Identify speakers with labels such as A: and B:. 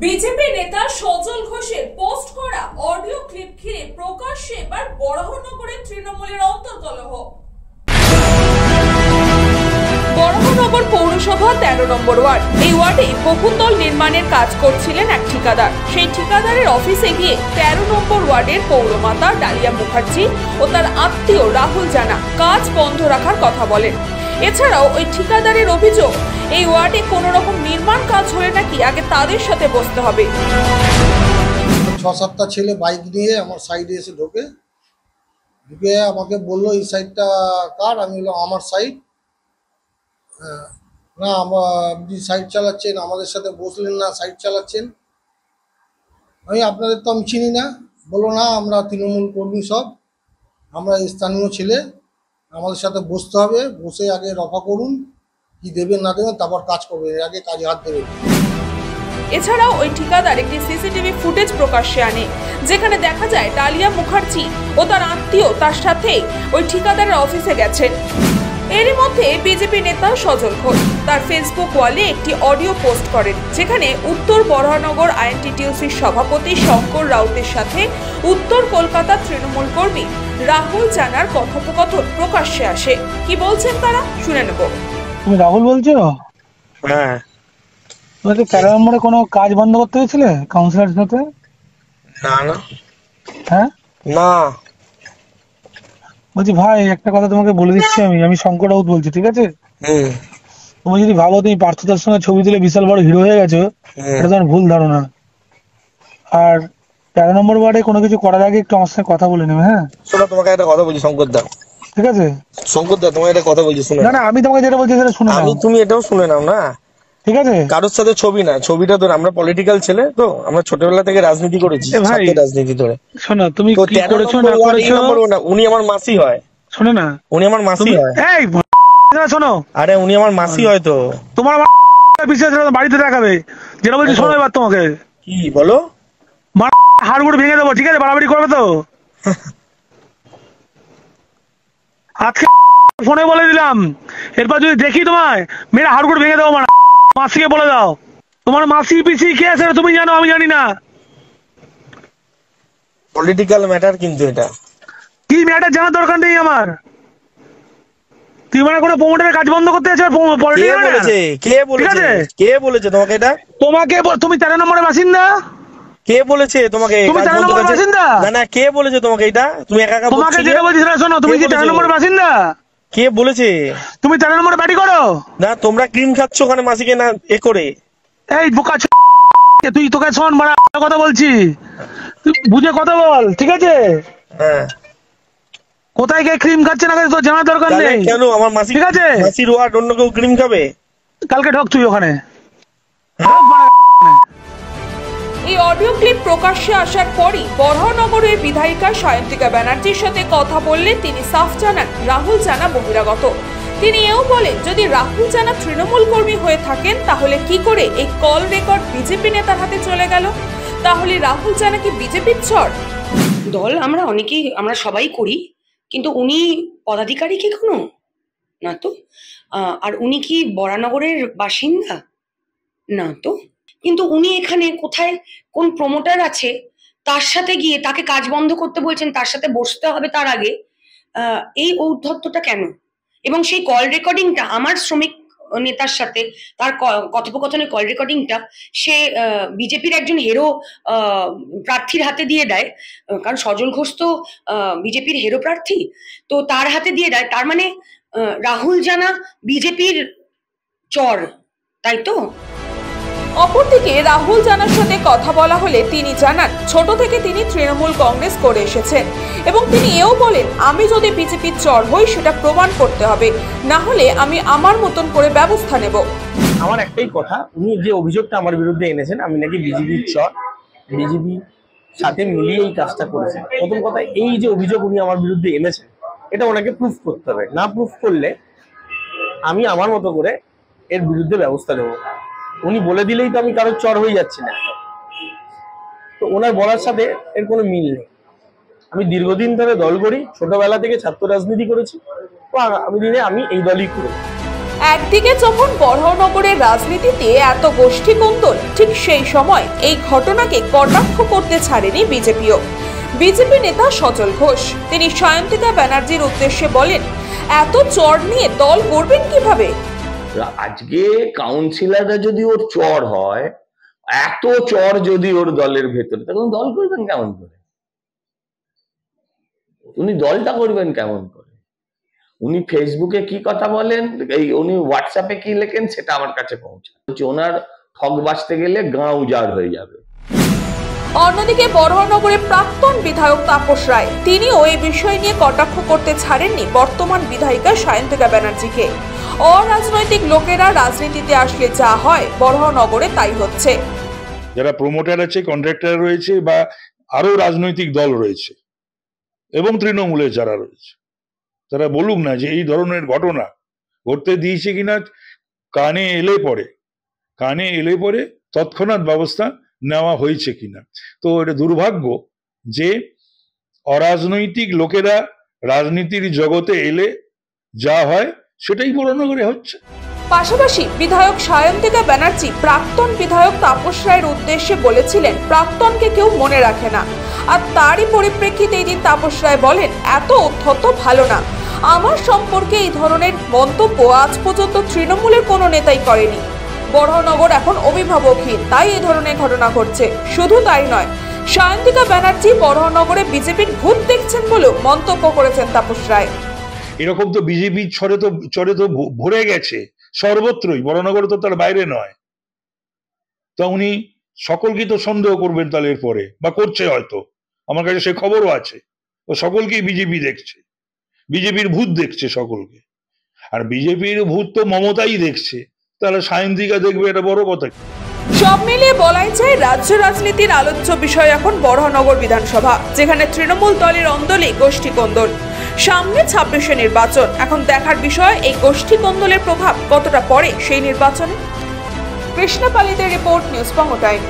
A: BJP নেতা সজল ঘোষের post করা অডিও ক্লিপ ঘিরে প্রকাশ্যে এবার বরাহনগরের তৃণমূলের অন্তর্কলহ। বরাহনগর পৌরসভা ১৩ নম্বর ওয়ার্ড। এই ওয়ার্ডে বহুতল নির্মাণের কাজ করছিলেন এক ঠিকাদার। সেই ঠিকাদারের অফিসে গিয়ে ১৩ নম্বর ওয়ার্ডের পৌরমাতা ডালিয়া মুখার্জি ও তার আত্মীয় রাহুল জানা কাজ বন্ধ রাখার কথা বলেন। এছাড়াও ওই ঠিকাদারের অভিযোগ, এই ওয়ার্ডে কোনো রকম নির্মাণ কাজ হলে নাকি আগে তাদের সাথে বসতে হবে।
B: ৬-৭টা ছেলে বাইক নিয়ে আমার সাইডে এসে ঢুকে আমাকে বললো এই সাইডটা কার? আমি বললাম আমার সাইড। না, আপনি সাইড চালাচ্ছেন, আমাদের সাথে বসলেন না, সাইড চালাচ্ছেন। আমি আপনাদের তো আমি চিনি না। বললো না, আমরা তৃণমূল কর্মী, সব আমরা স্থানীয় ছেলে, আমাদের সাথে বসতে হবে, বসে আগে রফা করুন, কি দেবেন না দেবেন, তারপর কাজ করবেন, এর আগে কাজে হাত দেবেন।
A: এছাড়াও ওই ঠিকাদার একটি সিসিটিভি ফুটেজ প্রকাশ্যে আনে, যেখানে দেখা যায় ডালিয়া মুখার্জি ও তার আত্মীয় তার সাথে ওই ঠিকাদারের অফিসে গেছেন। এরই মধ্যে বিজেপি নেতা সজল ঘোষ তার ফেসবুক ওয়ালে একটি অডিও পোস্ট করেন, যেখানে উত্তর বরাহনগর আইএনটিটিউসির সভাপতি শঙ্কর রাউতের সাথে উত্তর কলকাতা তৃণমূল কর্মী রাহুল জানার কথোপকথন প্রকাশ্যে আসে। কি বলছেন তারা, শুনে নেব।
C: তুমি রাহুল বলছো?
D: হ্যাঁ।
C: তুমি কি ১৩ নম্বরে কোনো কাজ বন্ধ করতে গেছিলে কাউন্সিলরের সাথে?
D: না না।
C: হ্যাঁ
D: না।
C: বলছি ভাই, একটা কথা তোমাকে বলে দিচ্ছি, আমি শঙ্কর রাউত বলছি, ঠিক আছে? তুমি যদি ভাবো তুমি পার্থতার সঙ্গে ছবি তুলে বিশাল বড় হিরো হয়ে গেছো, এটা তোমার ভুল ধারণা। আর ১৩ নম্বর ওয়ার্ডে কোনো কিছু করার আগে একটু আমার সঙ্গে কথা বলে নেবে। হ্যাঁ
D: শোনো, তোমাকে একটা কথা বলছি শঙ্কর দা,
C: ঠিক আছে?
D: শঙ্কর দা, তোমাকে একটা কথা বলছি, শুনে
C: না না, আমি তোমাকে যেটা বলছি সেটা শুনে নাও।
D: তুমি এটাও শুনে নাও না,
C: ঠিক আছে?
D: কারোর সাথে ছবি না, ছবিটা ধরে আমরা পলিটিক্যাল ছেলে তো, আমরা ছোটবেলা থেকে রাজনীতি করেছি, ছাত্র রাজনীতি ধরে।
C: শোনো, তুমি কি করেছো না করেছো,
D: উনি আমার মাসি হয়।
C: শোনো না,
D: উনি আমার মাসি হয়।
C: এই শোনো,
D: আরে উনি আমার মাসি হয় তো।
C: তোমার বিশেষ বাড়িতে দেখাবে, যেটা বলছি শোনো এবার তোমাকে।
D: কি বলো?
C: হাড়গুড় ভেঙে দেবো, ঠিক আছে? বাড়াবাড়ি করবে তো? আজকে ফোনে বলে দিলাম, এরপর যদি দেখি তোমায় মেয়েরা হাড়গুড় ভেঙে দেবো। মাসিকে বলে দাও, তোমার মাসি পিসি কে আছে তুমি জানো, আমি জানি না।
D: পলিটিক্যাল ম্যাটার কিন্তু এটা।
C: কি ম্যাটার জানার দরকার নেই আমার। তুই মানে কোনো প্রমোটারের কাজ বন্ধ করতে আছে?
D: কে বলেছে তোমাকে এটা?
C: তোমাকে তুমি ১৩ নম্বরের বাসিন্দা?
D: কে বলেছে তোমাকে?
C: তুমি ১৩ নম্বরের বাসিন্দা?
D: না না, কে বলেছে তোমাকে এটা? তুমি একা একা
C: তোমাকে যেটা বলছি সেটা শোনো, তুমি কি ১৩ নম্বরের বাসিন্দা?
D: কে বলেছে?
C: তুমি ১৩ নম্বরে বাড়ি করো
D: না? তোমরা ক্রিম খাচ্ছ ওখানে মাসিকে না এ করে?
C: এই বোকা, তুই তোকে শোন, মানে কথা বলছি, তুই বুঝে কথা বল, ঠিক আছে?
D: হ্যাঁ।
C: কোথায় গিয়ে ক্রিম খাচ্ছে না তোর জানার দরকার নেই।
D: কেন আমার মাসি,
C: ঠিক আছে?
D: মাসির ওয়ার্ড অন্য কেউ ক্রিম খাবে?
C: কালকে ঢোক তুই ওখানে।
A: এই অডিও ক্লিপ প্রকাশ্যে আসার পরই বরাহনগরের বিধায়িকা সায়ন্তিকা ব্যানার্জির সাথে কথা বললে তিনি সাফ জানান রাহুল জানা বহিরাগত। তিনি এও বলেন, যদি রাহুল জানা তৃণমূল কর্মী হয়ে থাকেন তাহলে কি করে এই কল রেকর্ড বিজেপি নেতার হাতে চলে গেল? তাহলে রাহুল জানা কি বিজেপির চর?
E: দল আমরা সবাই করি, কিন্তু উনি পদাধিকারী কি কোনো না তো? আর উনি কি বরানগরের বাসিন্দা না তো? কিন্তু উনি এখানে কোথায় কোন প্রমোটার আছে তার সাথে গিয়ে তাকে কাজ বন্ধ করতে বলছেন, তার সাথে বসতে হবে তার আগে, এই ঔদ্ধত্যটা কেন? এবং সেই কল রেকর্ডিংটা আমার শ্রমিক নেতার সাথে তার কথোপকথনের কল রেকর্ডিংটা সে বিজেপির একজন হেরো প্রার্থীর হাতে দিয়ে দেয়, কারণ সজল ঘোষ তো বিজেপির হেরো প্রার্থী, তো তার হাতে দিয়ে দেয়। তার মানে রাহুল জানা বিজেপির চর, তাই তো?
A: অপরদিকে রাহুল জানার সাথে কথা বলা হলে তিনি জানান, ছোট থেকে তিনি তৃণমূল কংগ্রেস করে এসেছেন এবং তিনি এও বলেন, আমি যদি বিজেপির চর হই সেটা প্রমাণ করতে হবে, না হলে আমি আমার মতন করে ব্যবস্থা নেব।
D: আমার একটাই কথা, উনি যে অভিযোগটা আমার বিরুদ্ধে এনেছেন আমি নাকি বিজেপির চর, বিজেপি সাথে মিলিয়ে এই কাজটা করেছেন। প্রথম কথা, এই যে অভিযোগ উনি আমার বিরুদ্ধে এনেছেন এটা ওনাকে প্রুফ করতে হবে। না প্রুফ করলে আমি আমার মতো করে এর বিরুদ্ধে ব্যবস্থা নেব। উনি বলে দিলেই তো আমি কারোর চর হয়ে যাচ্ছি না, তো ওনার বলার সাথে এর কোনো মিল নেই। আমি দীর্ঘদিন ধরে দল করি, ছোটবেলা থেকে ছাত্র রাজনীতি করেছি, তো আগামী দিনে আমি এই দলই করি।
A: একদিকে যখন বড়নগরের রাজনীতিতে এত গোষ্ঠী কোন্দল, ঠিক সেই সময় এই ঘটনাকে কটাক্ষ করতে ছাড়েনি বিজেপিও। বিজেপি নেতা সজল ঘোষ তিনি সায়ন্তিকা ব্যানার্জির উদ্দেশ্যে বলেন, এত চড় নিয়ে দল করবেন কিভাবে?
F: আজকে কাউন্সিলররা যদি ওর চর হয়, এত চর যদি ওর দলের ভেতরে, তখন দল করবেন কেমন করে? উনি দলটা করবেন কেমন করে? উনি ফেসবুকে কি কথা বলেন, উনি হোয়াটসঅ্যাপে কি লেখেন, সেটা আমার কাছে পৌঁছায়। ওনার ঠগ বাঁচতে গেলে গাঁ উজাড় হয়ে যাবে।
A: অন্যদিকে বড়নগরের প্রাক্তন বিধায়ক তাপস রায় তিনিও এই বিষয় নিয়ে কটাক্ষ করতে ছাড়েননি বর্তমান বিধায়িকা সায়ন্তিকা ব্যানার্জিকে। অরাজনৈতিক লোকেরা রাজনীতিতে আসলে যা হয় বড়নগরে তাই হচ্ছে।
G: যারা প্রমোটার আছে, কন্ট্রাক্টর রয়েছে, বা আরো রাজনৈতিক দল রয়েছে এবং তৃণমূলের যারা রয়েছে, তারা বলুক না যে এই ধরনের ঘটনা ঘটতে দিয়েছে কিনা। কানে এলে পরে তৎক্ষণাৎ ব্যবস্থা নেওয়া হয়েছে কিনা। তো এটা দুর্ভাগ্য যে অরাজনৈতিক লোকেরা রাজনীতির জগতে এলে যা হয় সেটাই বড়নগরে হচ্ছে।
A: পাশাপাশি বিধায়ক সায়ন্তিকা ব্যানার্জি প্রাক্তন বিধায়ক তাপস রায়ের উদ্দেশ্যে বলেছিলেন, প্রাক্তনকে কেউ মনে রাখে না। আর তারই পরিপ্রেক্ষিতে এই দিন তাপস রায় বলেন, এত উদ্ধত ভালো না। আমার সম্পর্কে এই ধরনের মন্তব্য আজ পর্যন্ত তৃণমূলের কোনো নেতাই করেনি। বড়নগর এখন অভিভাবকহীন, তাই এই ধরনের ঘটনা ঘটছে। শুধু তাই নয়, সায়ন্তিকা ব্যানার্জি বড়নগরে বিজেপির ভূত দেখছেন বলেও মন্তব্য করেছেন তাপস রায়।
G: এরকম তো বিজেপির চরে তো ভরে গেছে সর্বত্রই, বড়নগরে তো তার বাইরে নয়। তা উনি সকলকে তো সন্দেহ করবেন তাহলে এরপরে, বা করছে হয়তো, আমার কাছে সে খবরও আছে। ও সকলকেই বিজেপি দেখছে, বিজেপির ভূত দেখছে সকলকে। আর বিজেপির ভূত তো মমতাই দেখছে, তাহলে সায়ন্তিকা দেখবে, এটা বড় কথা।
A: সব মিলিয়ে বলাই যায় রাজ্য রাজনীতির আলোচ্য বিষয় এখন বড়নগর বিধানসভা, যেখানে তৃণমূল দলের অন্দলে গোষ্ঠী কোন্দল। সামনে 26শে নির্বাচন। এখন দেখার বিষয় এই গোষ্ঠী কোন্দলের প্রভাব কতটা পড়ে সেই নির্বাচনে। কৃষ্ণা পালিতের রিপোর্ট, নিউজ বঙ্গ টাইম।